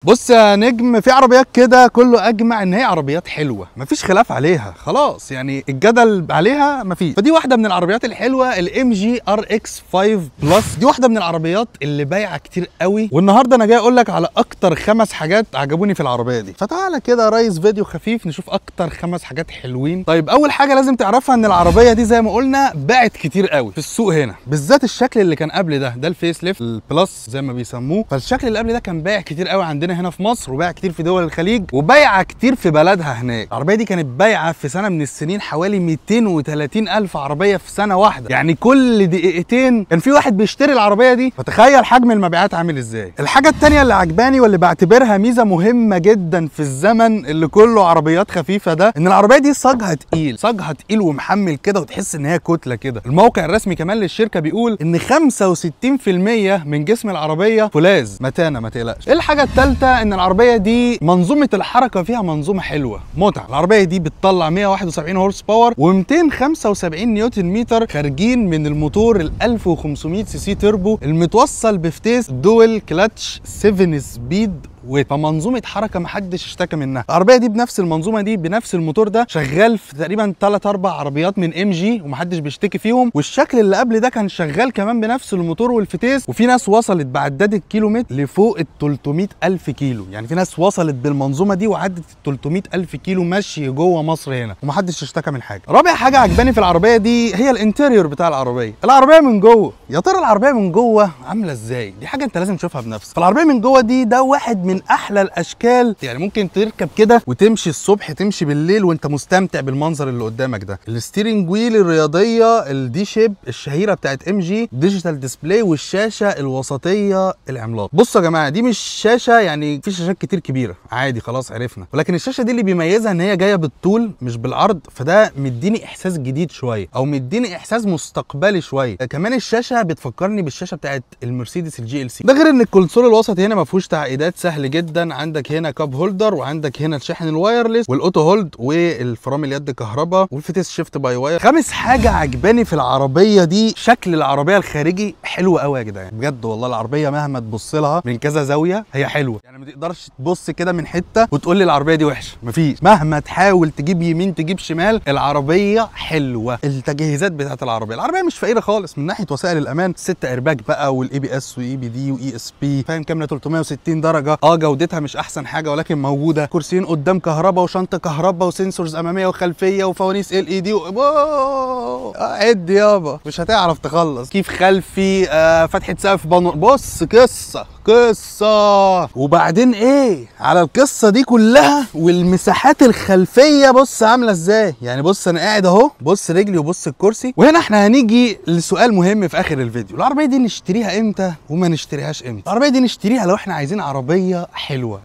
بص يا نجم، في عربيات كده كله اجمع ان هي عربيات حلوه، مفيش خلاف عليها، خلاص يعني الجدل عليها مفيش. فدي واحده من العربيات الحلوه، الام جي ار اكس 5 بلس. دي واحده من العربيات اللي بايعه كتير قوي، والنهارده انا جاي اقول لك على اكتر 5 حاجات عجبوني في العربيه دي. فتعالى كده يا ريس، فيديو خفيف نشوف اكتر 5 حاجات حلوين. طيب اول حاجه لازم تعرفها ان العربيه دي زي ما قلنا باعت كتير قوي في السوق هنا، بالذات الشكل اللي كان قبل ده الفيس ليفت البلس زي ما بيسموه. فالشكل اللي قبل ده كان بايع كتير قوي عندنا هنا في مصر، وبايع كتير في دول الخليج، وبايعه كتير في بلدها هناك. العربيه دي كانت بايعه في سنه من السنين حوالي 230 الف عربيه في سنه واحده، يعني كل دقيقتين كان في واحد بيشتري العربيه دي. فتخيل حجم المبيعات عامل ازاي. الحاجه الثانيه اللي عجباني واللي بعتبرها ميزه مهمه جدا في الزمن اللي كله عربيات خفيفه ده، ان العربيه دي صاجها تقيل ومحمل كده، وتحس ان هي كتله كده. الموقع الرسمي كمان للشركه بيقول ان 65% من جسم العربيه فولاذ متانه، ما تقلقش. الحاجه الثالثه ان العربيه دي منظومه الحركه فيها منظومه حلوه متعه. العربيه دي بتطلع 171 هورس باور و275 نيوتن متر خارجين من الموتور ال 1500 سي سي تربو المتوصل بفتيس دول كلاتش 7 سبيد. فمنظومه حركه محدش اشتكى منها. العربيه دي بنفس المنظومه دي بنفس الموتور ده شغال في تقريبا 3-4 عربيات من ام جي ومحدش بيشتكي فيهم. والشكل اللي قبل ده كان شغال كمان بنفس الموتور والفتيس. وفي ناس وصلت بعداد الكيلومتر لفوق ال 300 الف كيلو، يعني في ناس وصلت بالمنظومه دي وعدت ال 300 الف كيلو ماشي جوه مصر هنا ومحدش اشتكى من حاجه. رابع حاجه عجباني في العربيه دي هي الانتيريور بتاع العربيه. العربيه من جوه، يا ترى العربيه من جوه عامله ازاي؟ دي حاجه انت لازم تشوفها بنفسك. فالعربيه من جوه دي ده واحد من احلى الاشكال، يعني ممكن تركب كده وتمشي الصبح تمشي بالليل وانت مستمتع بالمنظر اللي قدامك ده. الستيرنج ويل الرياضيه الدي شيب الشهيره بتاعت ام جي، ديجيتال ديسبلاي، والشاشه الوسطيه العملاقه. بصوا يا جماعه، دي مش شاشه، يعني في شاشات كتير كبيره عادي خلاص عرفنا، ولكن الشاشه دي اللي بيميزها ان هي جايه بالطول مش بالعرض. فده مديني احساس جديد شويه، او مديني احساس مستقبلي شويه. كمان الشاشه بتفكرني بالشاشه بتاعت المرسيدس الجي ال سي. ده غير ان الكونسول الوسط هنا ما فيهوش تعقيدات، سهل جدا. عندك هنا كاب هولدر، وعندك هنا الشاحن الوايرلس والاوتو هولد والفرامل اليد كهرباء والفتيس شيفت باي واير. خامس حاجه عجباني في العربيه دي شكل العربيه الخارجي حلو قوي يا جدعان، بجد والله. العربيه مهما تبص لها من كذا زاويه هي حلوه، يعني ما تقدرش تبص كده من حته وتقول لي العربيه دي وحشه، مفيش. مهما تحاول تجيب يمين تجيب شمال العربيه حلوه. التجهيزات بتاعت العربيه مش فقيره خالص من ناحيه وسائل الامان. 6 ايرباج بقى، والاي بي اس واي بي دي واي اس بي، فاهم، كاميرا 360 درجه. جودتها مش احسن حاجه ولكن موجوده. كرسيين قدام كهرباء، وشنطه كهرباء، وسنسورز اماميه وخلفيه، وفوانيس ال اي دي. عد يابا مش هتعرف تخلص. كيف خلفي، فتحه سقف بانور. بص قصه. وبعدين ايه على القصه دي كلها والمساحات الخلفيه بص عامله ازاي. يعني بص انا قاعد اهو، بص رجلي وبص الكرسي. وهنا احنا هنيجي لسؤال مهم في اخر الفيديو. العربيه دي نشتريها امتى وما نشتريهاش امتى؟ العربيه دي نشتريها لو احنا عايزين عربيه حلوه،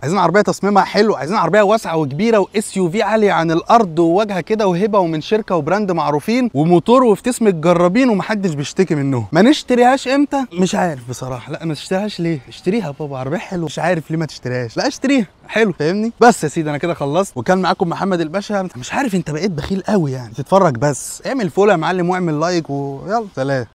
عايزين عربيه تصميمها حلو، عايزين عربيه واسعه وكبيره واس يو في عاليه عن الارض وواجهه كده وهبه ومن شركه وبراند معروفين وموتور وفتيس متجربين ومحدش بيشتكي منهم. ما نشتريهاش امتى؟ مش عارف بصراحه. لا ما تشتريهاش ليه؟ اشتريها يا بابا، عربيه حلوه. مش عارف ليه ما تشتريهاش. لا اشتريها حلو، فاهمني؟ بس يا سيدي انا كده خلصت، وكان معاكم محمد الباشا. مش عارف انت بقيت بخيل قوي يعني تتفرج بس. اعمل فولو يا معلم واعمل لايك ويلا سلام.